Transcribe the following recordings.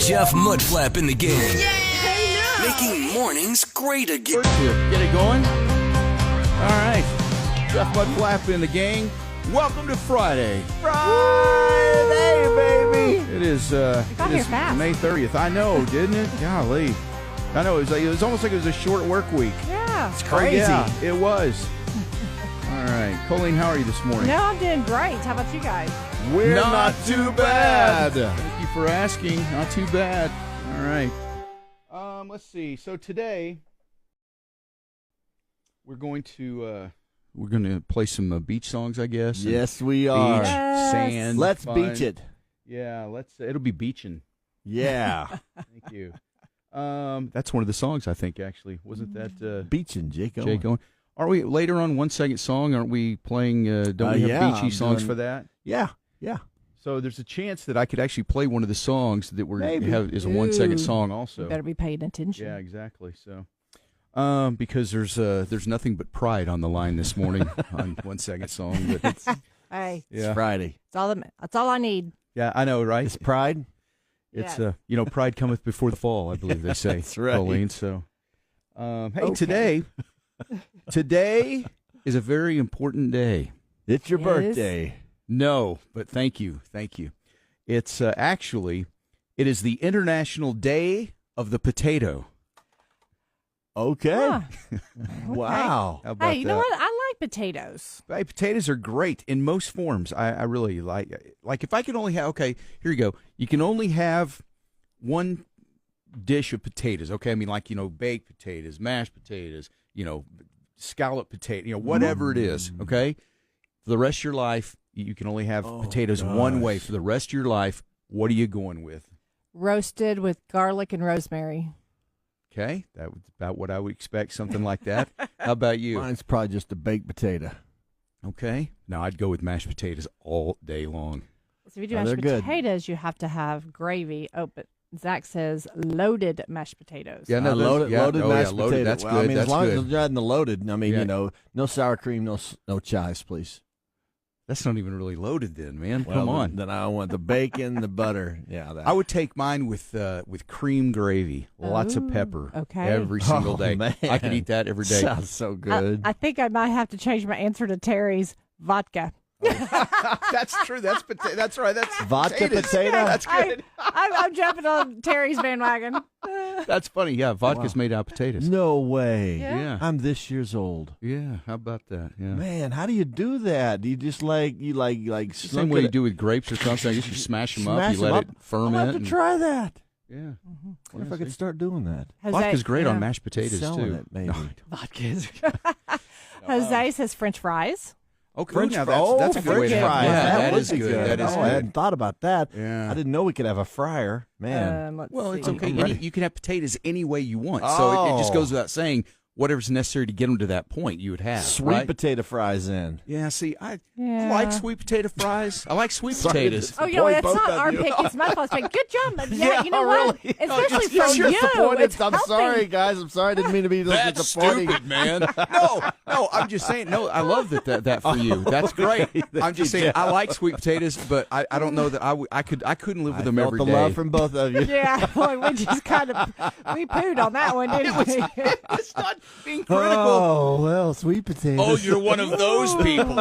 Jeff Mudflap in the Gang. Making mornings great again. Get it going? All right. Jeff Mudflap in the Gang. Welcome to Friday. Friday, baby. It is May 30th. I know, didn't it? Golly. I know. It was almost like it was a short work week. Yeah. It's crazy. Yeah, it was. All right. Colleen, how are you this morning? No, I'm doing great. How about you guys? We're not too bad. Thank you for asking. Not too bad. All right. Let's see. So today we're going to play some beach songs, I guess. Yes, we are. Beach, sand. Let's fun. beach it. Yeah, it'll be beaching. Yeah. Thank you. That's one of the songs, I think, actually. Wasn't that Beaching, Jake Owen. Jake Owen? Are we later on 1 Second Song? Aren't we playing don't we have beachy songs for that? Yeah. So there's a chance that I could actually play one of the songs that is a 1 second song also. You better be paying attention. Yeah, exactly. So because there's nothing but pride on the line this morning on 1 Second Song. But Hey, It's Friday. that's all I need. yeah, I know, right? It's pride. It's Yeah. pride cometh before the fall, I believe they say. That's right. Colleen. So Okay. today is a very important day. It's your Yes. birthday. No, but thank you. It's it is the International Day of the Potato. Okay. Huh. Wow. How about Hey, you know that? what? I like potatoes. Hey, potatoes are great in most forms. I really like if I could only have, okay, here you go. You can only have one dish of potatoes, okay? I mean, like, baked potatoes, mashed potatoes, scalloped potato, whatever it is, okay? For the rest of your life, you can only have potatoes one way for the rest of your life. What are you going with? Roasted with garlic and rosemary. Okay, that was about what I would expect, something like that. How about you? Mine's probably just a baked potato. Okay. No, I'd go with mashed potatoes all day long. So if you do Oh, mashed they're good. potatoes, you have to have gravy. Oh, but Zach says loaded mashed potatoes. Yeah, no, loaded mashed loaded. potato. That's Well, good. I mean, That's as long good. as you're adding the loaded, I mean, Yeah. no sour cream, no chives, please. That's not even really loaded then, man. Well, Come on. Then I want the bacon, the butter. Yeah, that. I would take mine with cream gravy, lots of Ooh, pepper, okay. every single day. Man. I could eat that every day. Sounds so good. I think I might have to change my answer to Terry's vodka. That's true. That's right. That's Vodka potatoes. potato? That's good. I'm jumping on Terry's bandwagon. That's funny. Yeah, vodka's made out of potatoes. No way. Yeah. I'm this years old. Yeah. How about that? Yeah. Man, how do you do that? Do you just like Same slunk way it- you do with grapes or something. I guess you smash them up. Smash You them let up? it I'll ferment. have to try that. Yeah. Wonder if I could start doing that. Vodka's great on yeah. mashed potatoes Selling too. it, maybe. Vodkas. Jose says French fries. Okay, French now fries. that's a good way to have fries. it. Yeah, that that was is good. That is I good. hadn't thought about that. Yeah. I didn't know we could have a fryer. Man. Let's Well, it's see. okay. I'm ready. You can have potatoes any way you want. So it just goes without saying, whatever's necessary to get them to that point, you would have. Sweet right? potato fries in. Yeah, see, I Yeah. like sweet potato fries. I like sweet Sorry, potatoes. Oh, you know, Boy, that's both not of our you. pick. It's my fault. Pick. Good job. Yeah, Yeah, you know what? really. Especially You're from you. disappointed. It's I'm healthy. sorry, guys. I'm sorry. I didn't mean to be That's disappointing. stupid, man. No, I'm just saying. No, I love that for you. That's great. I'm just saying I like sweet potatoes, but I don't know that I couldn't live with them felt every the day. love from both of you. Yeah, boy, we just kind of we pooed on that one, didn't we? It's not being critical. Oh, well, sweet potatoes. Oh, you're one of those people.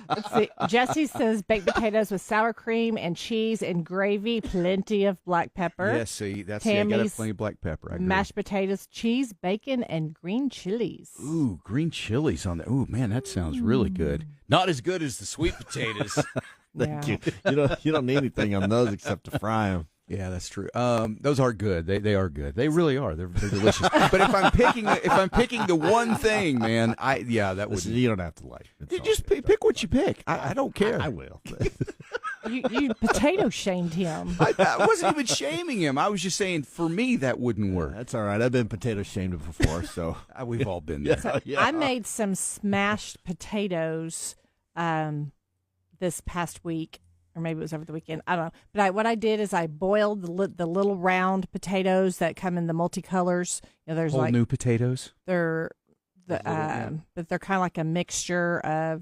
Let's see. Jesse says baked potatoes with sour cream and cheese and gravy, plenty of black pepper. Yes, see, that's I got to have Tammy's plenty of black pepper. I agree. Mashed potatoes, cheese, bacon, and green chilies. Ooh, green chilies on there. Ooh, man, that sounds really good. Not as good as the sweet potatoes. Thank Yeah. you. You don't need anything on those except to fry them. Yeah, that's true. Those are good. They are good. They really are. They're delicious. But if I'm picking the one thing, man, that would. You don't have to like it. You just pick what you pick. I don't care. I will. You potato shamed him. I wasn't even shaming him. I was just saying, for me, that wouldn't work. That's all right. I've been potato shamed before, so We've all been there. I made some smashed potatoes this past week, or maybe it was over the weekend. I don't know. But what I did is I boiled the little round potatoes that come in the multicolors. You know, there's Whole like new potatoes. they're but they're kind of like a mixture of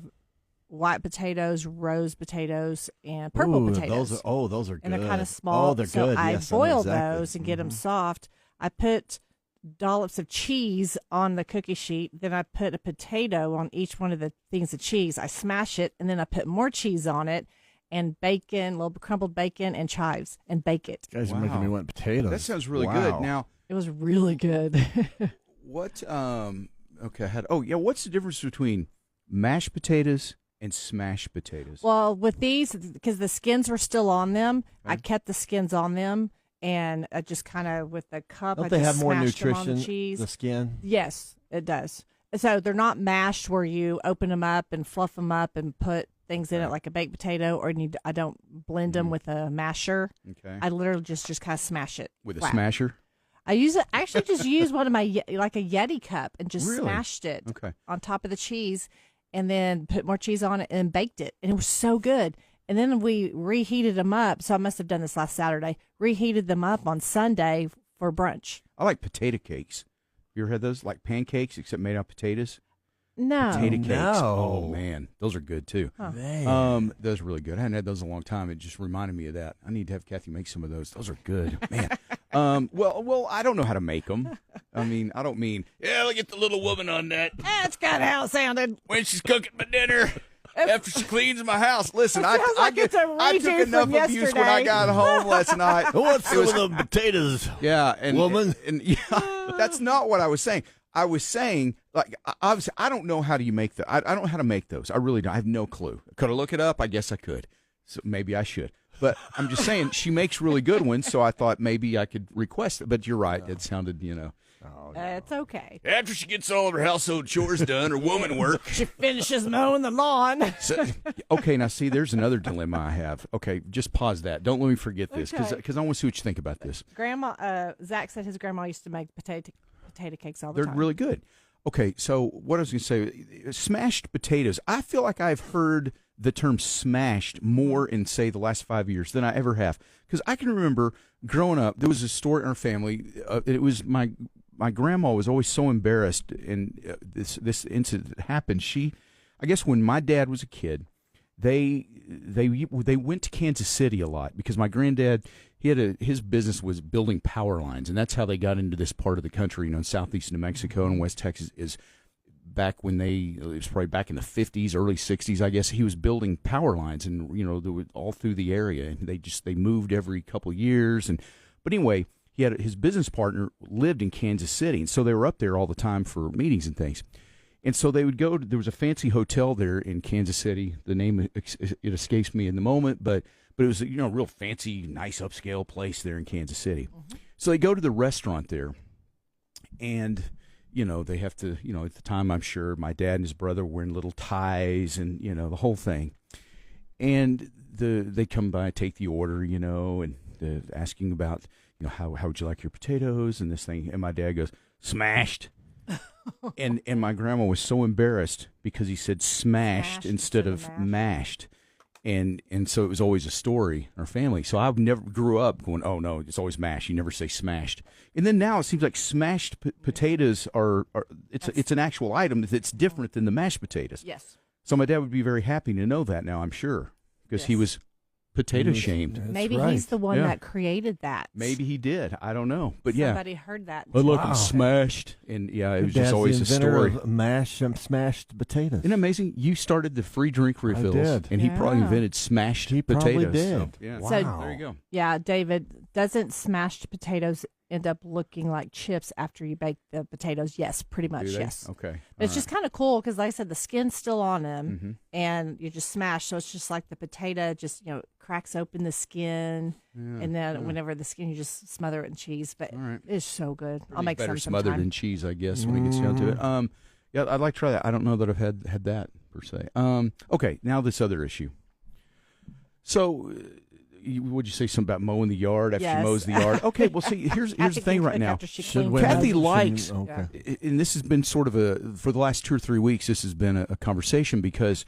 white potatoes, rose potatoes, and purple Ooh, potatoes. Those are good. And they're kind of small. Oh, they're so good. I Yes, boil exactly. those and get them soft. I put dollops of cheese on the cookie sheet. Then I put a potato on each one of the things of cheese. I smash it, and then I put more cheese on it, and bacon, little crumbled bacon, and chives, and bake it. You guys are making me want potatoes. That sounds really Wow. good. Now, It was really good. what? Okay, what's the difference between mashed potatoes and smashed potatoes? Well, with these, because the skins were still on them, I kept the skins on them, and I just kind of with the cup, Don't I they just have more smashed them nutrition? on the cheese. The skin. Yes, it does. So they're not mashed where you open them up and fluff them up and put things in it like a baked potato, or I don't blend them with a masher. Okay. I literally just kind of smash it With a flat. smasher? I actually just used one of my like a Yeti cup and just Really? smashed it Okay. on top of the cheese, and then put more cheese on it and baked it, and it was so good. And then we reheated them up. So I must have done this last Saturday. Reheated them up on Sunday for brunch. I like potato cakes. You ever had those? Like pancakes, except made out of potatoes? No, Potato cakes. No. Oh, man. Those are good, too. Man. Those are really good. I hadn't had those in a long time. It just reminded me of that. I need to have Kathy make some of those. Those are good, man. Well, I don't know how to make them. I mean, I don't mean, yeah, look at the little woman on that that's kind of how it sounded. when she's cooking my dinner after she cleans my house. Listen, I sounds like it's a I took redo enough from abuse when I yesterday. got home last night. Who wants some of the potatoes? Yeah, and Woman. and yeah, that's not what I was saying. I was saying, like, obviously, I don't know how do you make the. I don't know how to make those. I really don't. I have no clue. Could I look it up? I guess I could. So maybe I should. But I'm just saying, she makes really good ones. So I thought maybe I could request it. But you're right. It sounded, It's okay. after she gets all of her household chores done or woman work. She finishes mowing the lawn. So, okay, now see, there's another dilemma I have. Okay, just pause that. Don't let me forget this Okay. because I want to see what you think about this. Grandma, Zach said his grandma used to make potato cakes all the They're time. really good. Okay, so what I was going to say, smashed potatoes. I feel like I've heard the term smashed more in, say, the last 5 years than I ever have. Because I can remember growing up, there was a story in our family. It was my grandma was always so embarrassed, and this incident happened. I guess when my dad was a kid, they went to Kansas City a lot because my granddad, his business was building power lines, and that's how they got into this part of the country. In southeast New Mexico and West Texas is back when it was probably back in the 50s, early 60s, I guess. He was building power lines, and they were all through the area, and they moved every couple of years. But anyway, his business partner lived in Kansas City, and so they were up there all the time for meetings and things. And so they would go there was a fancy hotel there in Kansas City. The name, it escapes me in the moment, but it was a real fancy, nice upscale place there in Kansas City. Mm-hmm. So they go to the restaurant there, and they have to, at the time, I'm sure my dad and his brother were wearing little ties and the whole thing. And they come by, take the order, and asking about how would you like your potatoes and this thing. And my dad goes, smashed. and my grandma was so embarrassed because he said smashed instead of mashed. And so it was always a story in our family. So I never grew up going, oh no, it's always mashed. You never say smashed. And then now it seems like smashed potatoes it's an actual item that's different than the mashed potatoes. Yes. So my dad would be very happy to know that now, I'm sure, because he was potato shamed. That's Maybe right. he's the one Yeah. that created that. Maybe he did. I don't know. But Somebody heard that. I look Wow. smashed, and it was Dad's just always the a inventor story. of smashed potatoes. Isn't it amazing? You started the free drink refills, did. and he probably Yeah. invented smashed He potatoes. probably did. So, yeah. Wow. So- There you go. Yeah, David, doesn't smashed potatoes end up looking like chips after you bake the potatoes? Yes, pretty much, Do they? yes. Okay. But it's just kind of cool because, like I said, the skin's still on them, Mm-hmm. and you just smash. So it's just like the potato just cracks open the skin, and then whenever the skin, you just smother it in cheese. But All right. it's so good. I'll make better some smothered sometime. in cheese, I guess, when it gets down to it. Yeah, I'd like to try that. I don't know that I've had that per se. Okay, now this other issue. So, would you say something about mowing the yard after Yes. she mows the yard? Okay, well, see, here's After the thing she- right now. after she Should cleans women- it. Kathy should- likes- Okay. And this has been sort of for the last 2 or 3 weeks, this has been a conversation because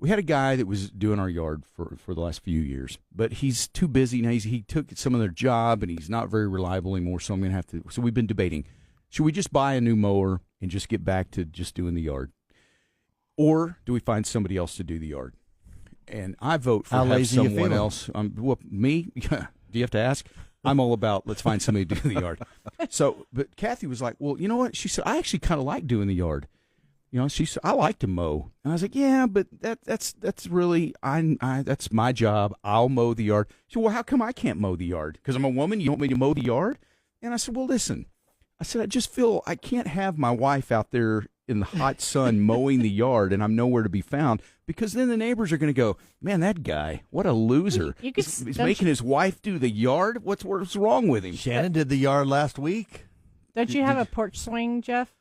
we had a guy that was doing our yard for the last few years, but he's too busy now. He took some of their job, and he's not very reliable anymore, so I'm going to have to. So we've been debating, should we just buy a new mower and just get back to just doing the yard? or do we find somebody else to do the yard? And I vote for How have lazy you someone feeling? else. Me? Do you have to ask? I'm all about let's find somebody to do the yard. So, but Kathy was like, well, you know what? She said, I actually kind of like doing the yard. You know, she said, I like to mow. And I was like, yeah, but that's really, that's my job. I'll mow the yard. She said, well, how come I can't mow the yard? Because I'm a woman. You want me to mow the yard? And I said, well, listen. I said, I just feel I can't have my wife out there in the hot sun mowing the yard and I'm nowhere to be found, because then the neighbors are going to go, man, that guy, what a loser. He's making his wife do the yard. What's wrong with him? Shannon did the yard last week. Don't you have a porch swing, Jeff?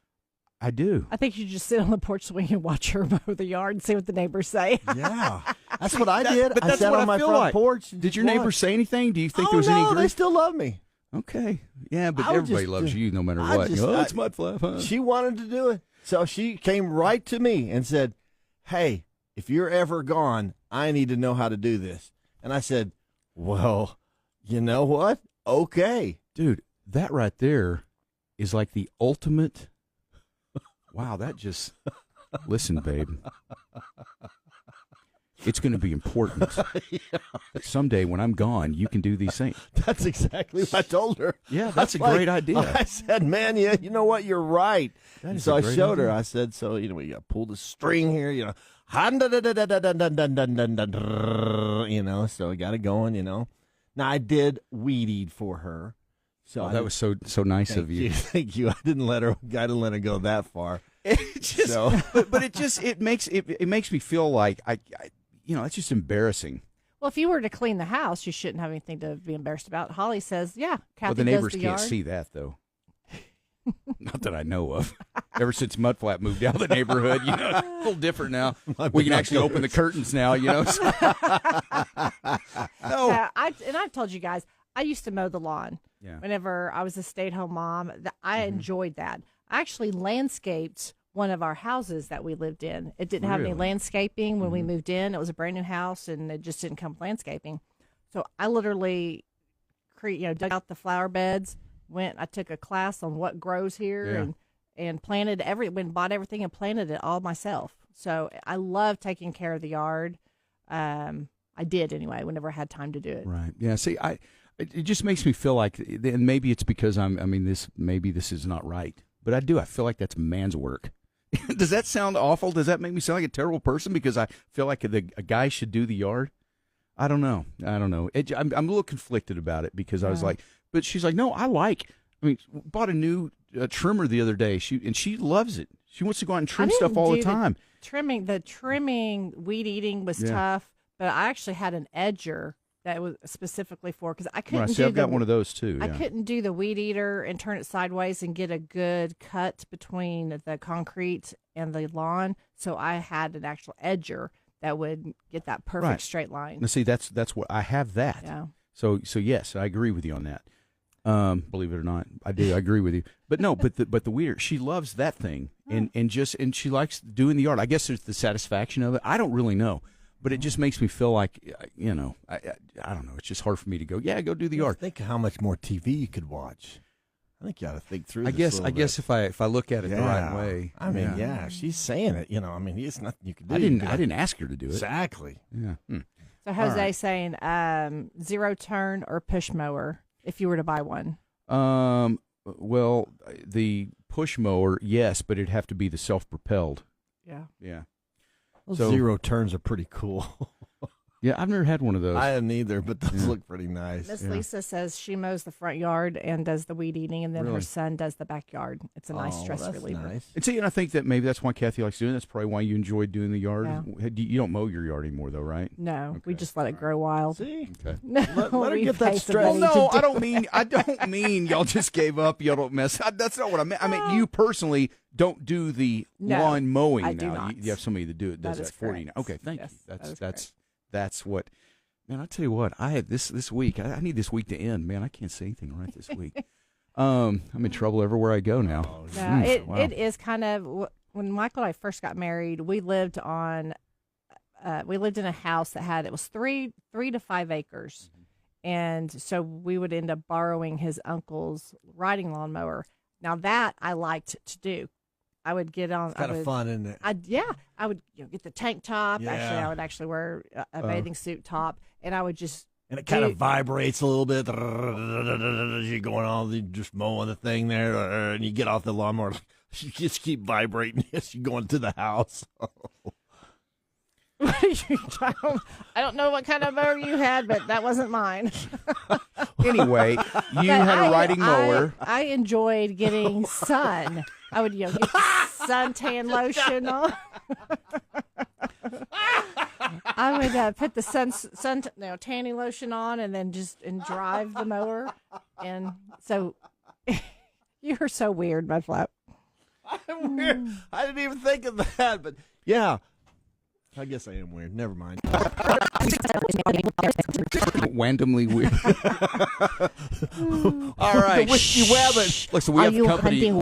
I do. I think you just sit on the porch swing and watch her mow the yard and see what the neighbors say. Yeah, that's what I did. But I that's sat what on I my feel front like. porch. and Did just your neighbors watched. say anything? Do you think Oh, there was no, any they grief? still love me. Okay. Yeah, but I would everybody just, loves you no matter I what. just- It's Mudflap, huh? She wanted to do it, so she came right to me and said, "Hey, if you're ever gone, I need to know how to do this." And I said, "Well, you know what? Okay." Dude, that right there is like the ultimate. Wow, that just. Listen, babe. It's going to be important. Someday when I'm gone, you can do these things. That's exactly what I told her. Yeah, that's a I was great idea. I said, "Man, yeah, you know what? You're right." That is So a I great showed her. idea. I said, "So we got to pull the string here, you know, you know. So I got it going, you know." Now I did weed eat for her. So Oh, I that was so nice thank of you. Thank you. I didn't let her go that far. It just, So- but it makes me feel like I it's just embarrassing. Well, if you were to clean the house, you shouldn't have anything to be embarrassed about. Holly says, yeah, Kathy Well, the neighbors does the can't yard. see that though. Not that I know of. Ever since Mudflap moved out of the neighborhood, it's a little different now. We can actually open the curtains now, No. I've told you guys, I used to mow the lawn. Yeah. Whenever I was a stay-at-home mom, I enjoyed that. I actually landscaped one of our houses that we lived in. It didn't have any Really? landscaping when we moved in. It was a brand new house, and it just didn't come with landscaping. So I literally dug out the flower beds. I took a class on what grows here, and planted bought everything and planted it all myself. So I love taking care of the yard. I did anyway, whenever I had time to do it. Right. Yeah. See, it just makes me feel like, and maybe it's because maybe this is not right, but I feel like that's man's work. Does that sound awful? Does that make me sound like a terrible person because I feel like a guy should do the yard? I don't know. I'm a little conflicted about it because I was like, but she's like, no, bought a new trimmer the other day. She loves it. She wants to go out and trim stuff all the time. The trimming, weed eating was tough, but I actually had an edger that was specifically for, because I couldn't Right, see, I've got one of those too. I Yeah. couldn't do the weed eater and turn it sideways and get a good cut between the concrete and the lawn. So I had an actual edger that would get that perfect Right. straight line. Now, see, that's what I have that. Yeah. So yes, I agree with you on that. Believe it or not, I do. I agree with you. But no, but the weird, she loves that thing, and she likes doing the yard. I guess there's the satisfaction of it. I don't really know, but it just makes me feel like I don't know. It's just hard for me to go. Yeah, go do the yard. Think how much more TV you could watch. I think you ought to think through. I this guess if I look at it the right Yeah. way. I mean, yeah, she's saying it. It's nothing you can do. I You didn't can- ask her to do it. Exactly. Yeah. So Jose right. saying zero turn or push mower if you were to buy one. Well, the push mower, yes, but it'd have to be the self-propelled. Yeah. Yeah. Those So- zero turns are pretty cool. Yeah, I've never had one of those. I hadn't either, but those Yeah. look pretty nice. Miss Yeah. Lisa says she mows the front yard and does the weed eating, and then her Really? son does the backyard. It's a nice Oh, stress that's reliever. Nice. And see, and I think that maybe that's why Kathy likes doing it. That's probably why you enjoy doing the yard. Yeah. You don't mow your yard anymore, though, right? No, we Okay. just let it grow wild. See, Okay. No, Let her we get that pay stress. somebody Well, no, to I don't mean y'all just gave up. Y'all don't mess. That's not what I meant. I meant you personally don't do the No, lawn mowing I do now. not. You have somebody to do it. Does That that is for you now? correct. Okay, thank Yes, you. that is That's what. Man, I tell you what, I had this week. I need this week to end. Man, I can't say anything right this week. I'm in trouble everywhere I go now. No, Wow. it is kind of when Michael and I first got married. We lived in a house that was 3 to 5 acres, and so we would end up borrowing his uncle's riding lawnmower. Now that I liked to do, I would get on. It's kind of fun, isn't it? I would get the tank top. Yeah. Actually, I would actually wear a bathing suit top, and I would just. And it kind of vibrates a little bit. You're going on, just mowing the thing there, and you get off the lawnmower. You just keep vibrating as you're going to the house. I don't know what kind of mower you had, but that wasn't mine. Anyway, you had a riding mower. I enjoyed getting sun. I would get suntan lotion on. I would put the tanning lotion on and then drive the mower. And so you're so weird, Mudflap. I'm weird. I didn't even think of that, but yeah. I guess I am weird. Never mind. Randomly weird. All right. Wish you wabbit. Listen, we have company.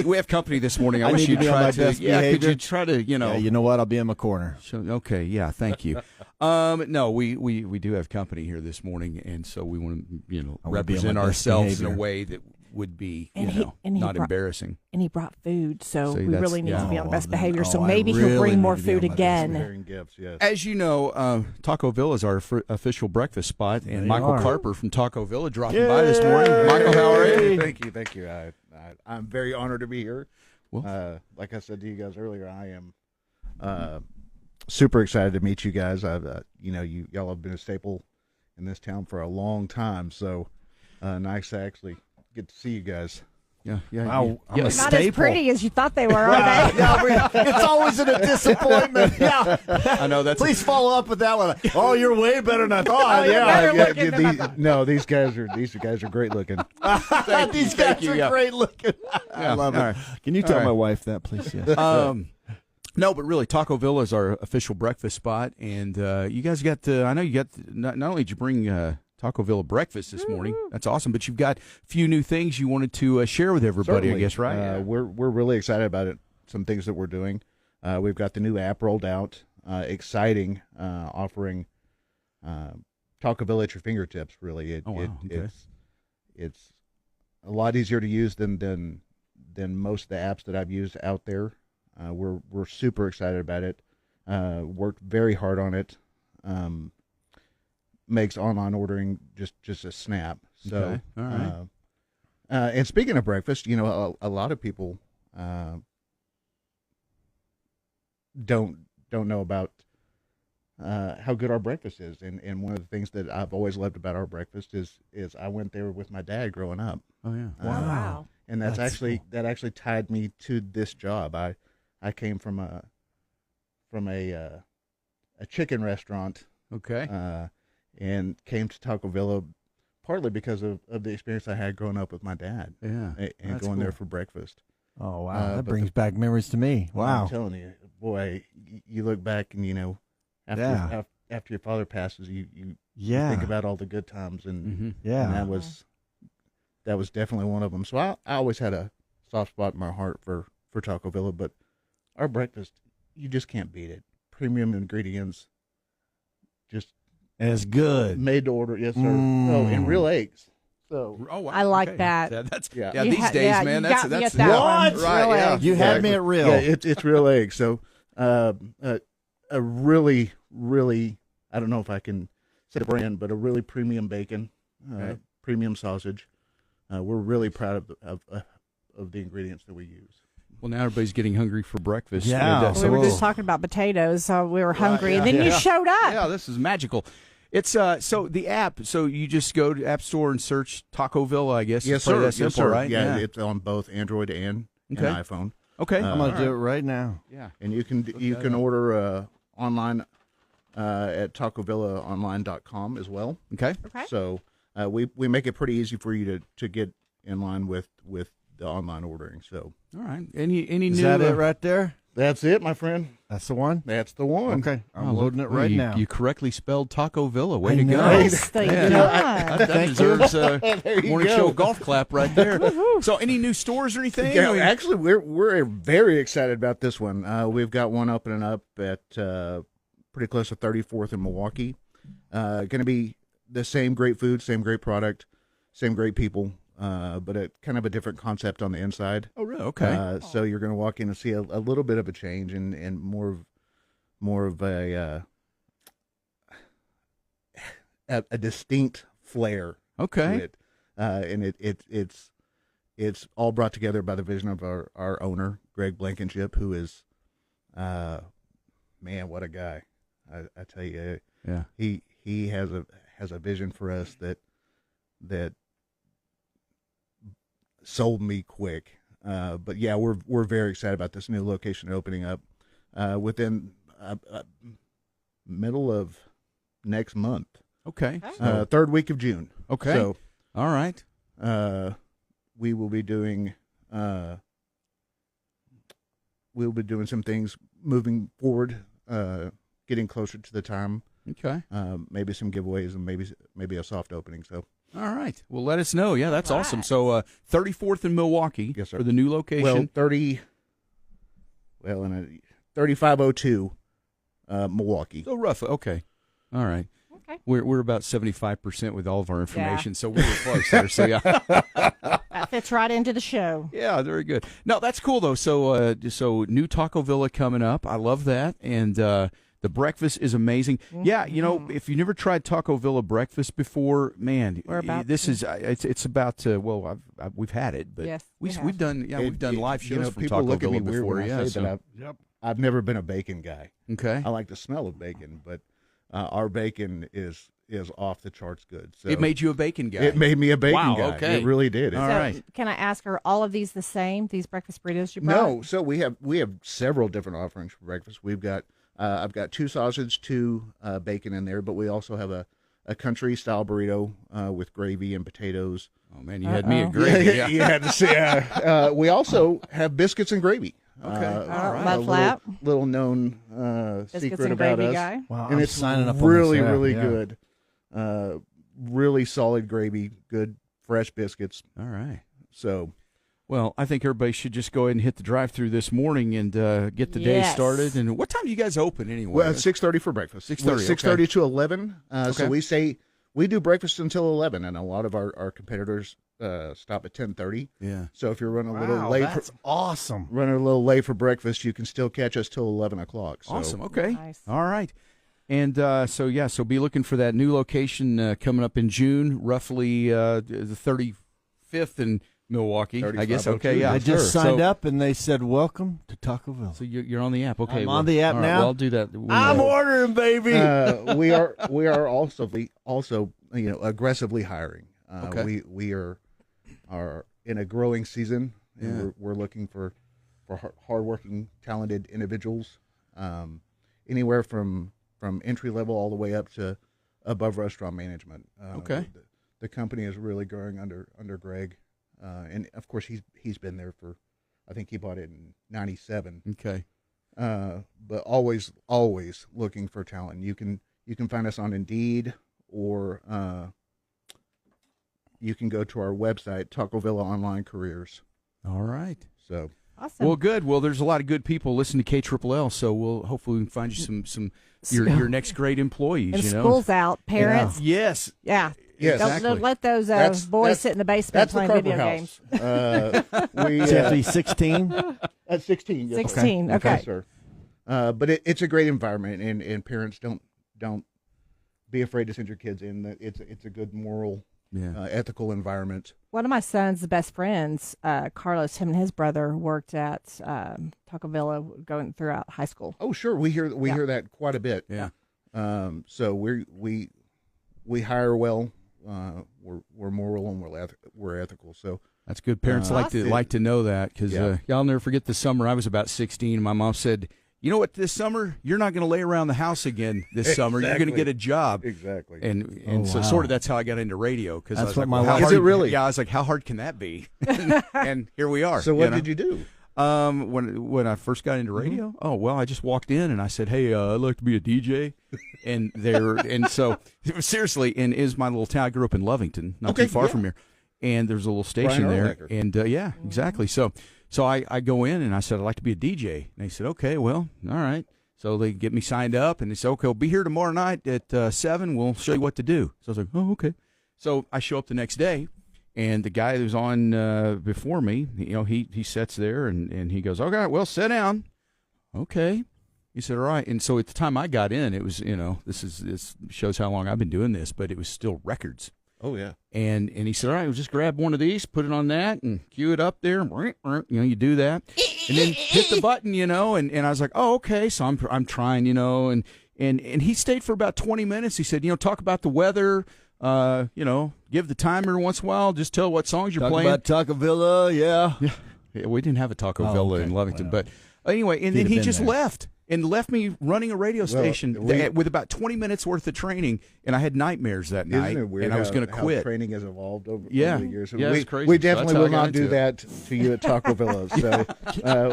We have company this morning. I wish you'd try to. Yeah, could you try to? Yeah, you know what? I'll be in my corner. Okay. Yeah. Thank you. No, we do have company here this morning, and so we want to represent ourselves in a way that would be not embarrassing. And he brought food, so we really need to be on the best behavior. So maybe he'll bring more food again. Gifts, yes. As you know, Taco Villa is our official breakfast spot, and Michael Carper from Taco Villa dropping by this morning. Michael, how are you? Thank you. I'm very honored to be here. Well, like I said to you guys earlier, I am super excited to meet you guys. Y'all have been a staple in this town for a long time, so nice to actually get to see you guys. Yeah. Wow, I'm a not staple. as pretty as you thought they were, are they? It's always a disappointment. Yeah, I know that's. Please follow up with that one. Oh, you're way better than I thought. These guys are great looking. These guys are great looking. I love it. Right. Can you tell my wife that, please? Yes. No, but really, Taco Villa is our official breakfast spot, and you guys got. I know you got. Not only did you bring Taco Villa breakfast this morning, that's awesome, but you've got a few new things you wanted to share with everybody. Certainly. I guess, right? We're really excited about it. Some things that we're doing. We've got the new app rolled out. Exciting, offering Taco Villa at your fingertips. Really, it's a lot easier to use than most of the apps that I've used out there. We're super excited about it. Worked very hard on it. Makes online ordering just a snap. So, okay. All right. And speaking of breakfast, a lot of people don't know about how good our breakfast is. And one of the things that I've always loved about our breakfast is I went there with my dad growing up. Oh yeah. Wow. And that actually tied me to this job. I came from a chicken restaurant. Okay. And came to Taco Villa partly because of the experience I had growing up with my dad. Yeah. And going there for breakfast. Oh, wow. That brings back memories to me. Wow. I'm telling you, boy, you look back and, after your father passes, you think about all the good times. And, and that was definitely one of them. So I always had a soft spot in my heart for Taco Villa, but our breakfast, you just can't beat it. Premium ingredients, just it's good. Made to order, yes, sir. Oh, and real eggs. So, wow. I like that. That's You these days, man. That's what? right. Yeah, you had me at real. Yeah, it's real eggs. So, a really, really, I don't know if I can say the brand, but a really premium bacon, premium sausage. We're really proud of the ingredients that we use. Well, now everybody's getting hungry for breakfast. Yeah. We were just talking about potatoes, so we were hungry, and then you showed up. Yeah, this is magical. It's so the app. So you just go to App Store and search Taco Villa, I guess. Yes, sir. That simple, yes, sir. Right? Yeah, it's on both Android and iPhone. Okay, I'm gonna do it right now. Yeah, and you can order online at TacoVillaOnline.com as well. Okay. So we make it pretty easy for you to get in line with the online ordering. So all right. Any Is new? that it right there? That's it, my friend. That's the one. That's the one. Okay, I'm loading it right now. You correctly spelled Taco Villa. Way to know. go! Nice, That deserves a morning go. show golf clap right there. So, any new stores or anything? Yeah, actually, we're very excited about this one. We've got one opening up at pretty close to 34th in Milwaukee. Going to be the same great food, same great product, same great people. but kind of a different concept on the inside. Oh, really? Okay. So you're going to walk in and see a little bit of a change and more of a distinct flair. Okay. To it. And it's all brought together by the vision of our owner, Greg Blankenship, who is, man, what a guy! I tell you, yeah, he has a vision for us that sold me quick. But yeah, we're very excited about this new location opening up within middle of next month. Okay. Third week of June. Okay. So, all right. We will be doing some things moving forward, getting closer to the time. Okay. Maybe some giveaways and maybe a soft opening. So. All right. Well, let us know. Yeah, that's awesome. So 34th in Milwaukee. Yes, sir. For the new location. In 3502 Milwaukee. So roughly. Okay. All right. Okay. We're about 75% with all of our information, so we were close there. So yeah. That fits right into the show. Yeah, very good. No, that's cool though. So new Taco Villa coming up. I love that, and the breakfast is amazing. Mm-hmm. Yeah, if you never tried Taco Villa breakfast before, man, it's about we've had it, but yes, we've done live shows from people Taco look Villa at me weird before. when I say that I've never been a bacon guy. Okay, I like the smell of bacon, but our bacon is off the charts good. So it made you a bacon guy. It made me a bacon guy. Okay. It really did. All right. Can I ask, are all of these the same? These breakfast burritos you brought? No. So we have several different offerings for breakfast. We've got I've got 2 sausage, 2 bacon in there, but we also have a country style burrito with gravy and potatoes. Oh man, you had me at gravy. Yeah. You had to see. We also have biscuits and gravy. Okay. All right. A little known secret about us. Guy. Wow, and I'm it's signing up really, on this. really Yeah. good. Really solid gravy, good fresh biscuits. All right. So, well, I think everybody should just go ahead and hit the drive-through this morning and get the day started. And what time do you guys open anyway? Well, 6:30 for breakfast. 6:30. 6:30 to 11. Okay. So we do breakfast until 11, and a lot of our competitors stop at 10:30. Yeah. So if you're running a little late, That's awesome. running a little late for breakfast, you can still catch us till 11 o'clock. So. Awesome. Okay. Nice. All right. And so be looking for that new location coming up in June, roughly the 35th in Milwaukee, I guess. Okay, yeah. I just signed up, and they said, "Welcome to Taco Villa." So you're on the app. Okay, I'm on the app all right, now. Well, I'll do that. I'm ordering, baby. We are also aggressively hiring. Okay. We are in a growing season, and Yeah. we're looking for hardworking, talented individuals, anywhere from entry level all the way up to above restaurant management. Okay. The company is really growing under Greg, and of course he's been there for, I think he bought it in '97. Okay. But always looking for talent. You can find us on Indeed, or you can go to our website, Taco Villa Online Careers. All right. So Awesome. Well, good. Well, there's a lot of good people listening to KLLL, so we'll hopefully find you some your next great employees. And you know. school's out, parents. Yes. Yeah. Yes, Don't let those That's- boys sit in the basement that's the playing Carver video House. games. We Does it have to be 16? at 16. Yes, 16, okay. Yes, sir. But it's a great environment, and parents don't be afraid to send your kids in. It's a good moral, ethical environment. One of my son's best friends, Carlos, him and his brother worked at Taco Villa going throughout high school. Oh, sure, we hear that quite a bit. Yeah. So we hire well. We're moral and we're ethical. So That's good. Parents like to know that because y'all never forget the summer I was about 16. And my mom said, "You know what? This summer you're not going to lay around the house again. This summer you're going to get a job." Exactly. And so sort of that's how I got into radio because I That's was what like, my well, how wife- hard, Is it really? Yeah, I was like, how hard can that be? and here we are. So what did you do? When I first got into radio, oh well, I just walked in and I said, "Hey, I'd like to be a DJ," and so seriously, and is my little town. I grew up in Lovington, not too far from here, and there's a little station Brian there, Urlacher. and yeah, exactly. So I go in and I said, "I'd like to be a DJ," and they said, "Okay, well, all right." So they get me signed up, and they said, "Okay, we'll be here tomorrow night at 7. We'll show you what to do." So I was like, "Oh, okay." So I show up the next day. And the guy who's on before me, he sits there and he goes, "Okay, well, sit down." Okay. He said, "All right." And so at the time I got in, it was, this shows how long I've been doing this, but it was still records. Oh, yeah. And he said, "All right, we'll just grab one of these, put it on that, and cue it up there. You do that, and then hit the button, and I was like, oh, okay. So I'm trying, and he stayed for about 20 minutes. He said, talk about the weather, give the timer once in a while, just tell what songs you're playing. About Taco Villa, yeah. Yeah, we didn't have a Taco Villa in Lovington, but anyway, and then he just left. And left me running a radio station with about 20 minutes worth of training, and I had nightmares that night. Isn't it weird and I was going to quit. How training has evolved over the years. It's crazy. We definitely So will not do that to you at Taco Villa. So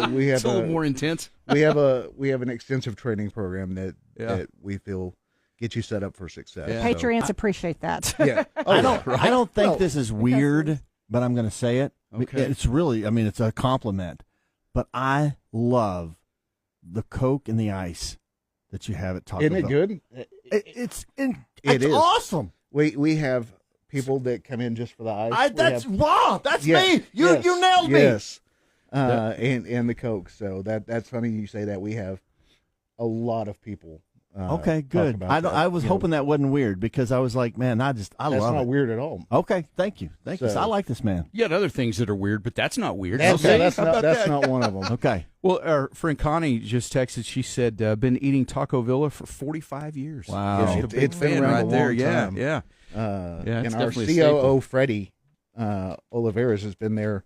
we have it's a little more intense. we have an extensive training program that we feel get you set up for success. Yeah. Patrons appreciate that. Yeah. I don't think this is weird, but I'm going to say it. Okay. It's really, it's a compliment. But I love the Coke and the ice that you have at Taco Bell. Isn't it good? It's It is awesome. We have people that come in just for the ice. That's me. You nailed me. Yes. And the Coke. So that's funny you say that. We have a lot lot of people. Okay, good. I was hoping that wasn't weird because I was like, man, I love it. That's not weird at all. Okay, thank you. So, I like this man. You got other things that are weird, but that's not weird. That's not one of them. Okay. Well, our friend Connie just texted. She said, been eating Taco Villa for 45 years. Wow. Yeah, It's been around right a there. long time. Yeah. And it's our definitely a COO, staple. Freddie Oliveras, has been there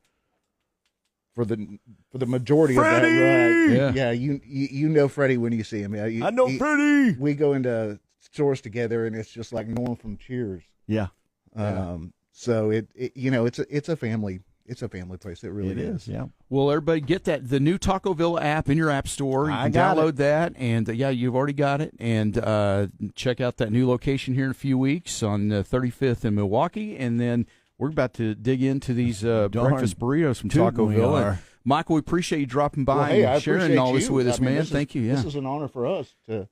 for the majority of that ride. Yeah. You know Freddie when you see him. Yeah, I know Freddie. We go into stores together, and it's just like Norm from Cheers. Yeah. So it's a family. It's a family place. It really is. Yeah. Well, everybody get the new Taco Villa app in your app store. You can download that, and you've already got it. And check out that new location here in a few weeks on 35th in Milwaukee, and then we're about to dig into these breakfast burritos from Taco Villa. Michael, we appreciate you dropping by and sharing all this with us, man. Thank you. Yeah, this is an honor for us to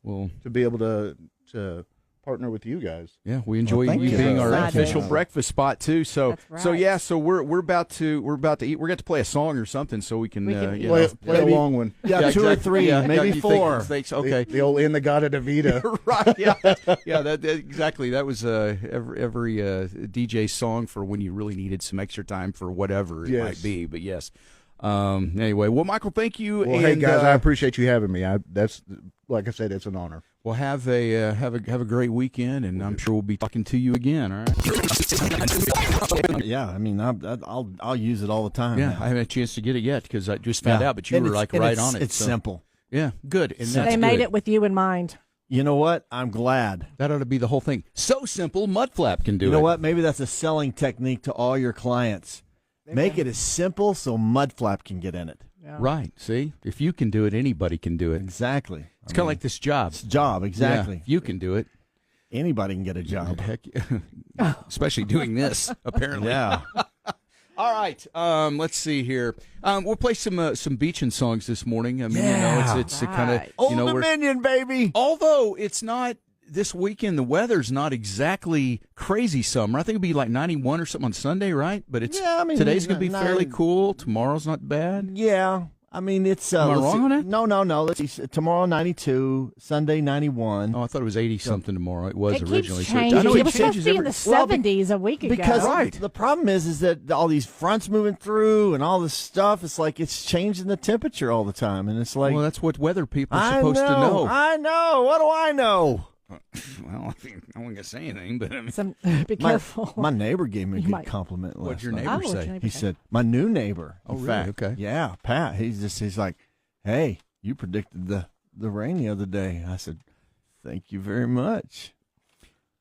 be able to partner with you guys. Yeah, we enjoy you you. being our Thank official you. breakfast spot too. So That's right. so we're about to eat. We're going to play a song or something so we can Play a long one. Yeah, 2 or 3, maybe you 4. think, okay. The old In the Gata de Vida. Right, yeah, that exactly. That was every DJ song for when you really needed some extra time for whatever it might be. But yes, anyway, well, Michael, thank you. Well, hey guys, I appreciate you having me. That's like I said, it's an honor. Well, have a great weekend, and I'm sure we'll be talking to you again. All right. Yeah, I'll use it all the time. Yeah, now. I haven't had a chance to get it yet because I just found out, but you were right on it. It's simple. Yeah, good. And that's They made good. it with you in mind. You know what? I'm glad. That ought to be the whole thing. So simple, Mudflap can do it. You know what? Maybe that's a selling technique to all your clients. Make it as simple so Mudflap can get in it. Yeah. Right. See, if you can do it, anybody can do it. Exactly. It's kind of like this job. It's a job, exactly. Yeah, if you can do it. Anybody can get a job. Heck, especially doing this, apparently. Yeah. All right. Let's see here. We'll play some beaching songs this morning. I mean, it's kind of Old Dominion, baby. Although it's not this weekend, the weather's not exactly crazy summer. I think it'll be like 91 or something on Sunday, right? But it's today's going to be fairly cool. Tomorrow's not bad. Yeah. It's. Am I wrong on it? No. Let's see. Tomorrow 92, Sunday 91. Oh, I thought it was 80 something tomorrow. It was It originally. keeps changing. I know It was supposed changes to be in the 70s a week ago. Because the problem is that all these fronts moving through and all this stuff, it's like it's changing the temperature all the time. And it's like. Well, that's what weather people are supposed to know. I know. What do I know? Well, I wasn't going to say anything, but I mean. Be careful. My neighbor gave me a You good might- compliment last What'd your night. neighbor what'd say? your neighbor He said, my new neighbor. Oh, in really? fact. Okay. Yeah, Pat. He's like, hey, you predicted the rain the other day. I said, thank you very much.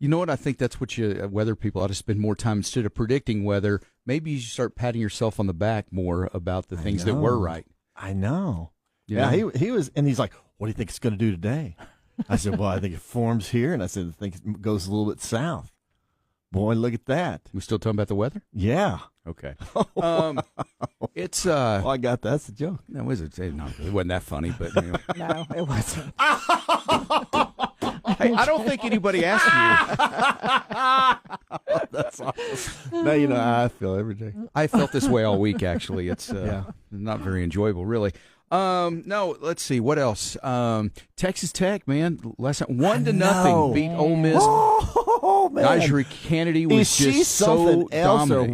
You know what? I think that's what weather people ought to spend more time instead of predicting weather. Maybe you should start patting yourself on the back more about the things that were right. I know. You Yeah, know? he was, and he's like, what do you think it's going to do today? I said, well, I think it forms here, and I said, I think it goes a little bit south. Boy, look at that. We still talking about the weather? Yeah. Okay. It's Oh, I got that. That's a joke. That was it. No, it wasn't that funny, but you know. No, it wasn't. Hey, I don't think anybody asked you. That's awesome. Now you know how I feel every day. I felt this way all week. Actually, it's not very enjoyable, really. No, let's see what else. Texas Tech, man, last night, 1-0 beat Ole Miss. Oh man, Najee Kennedy was is she just so something else, dominant.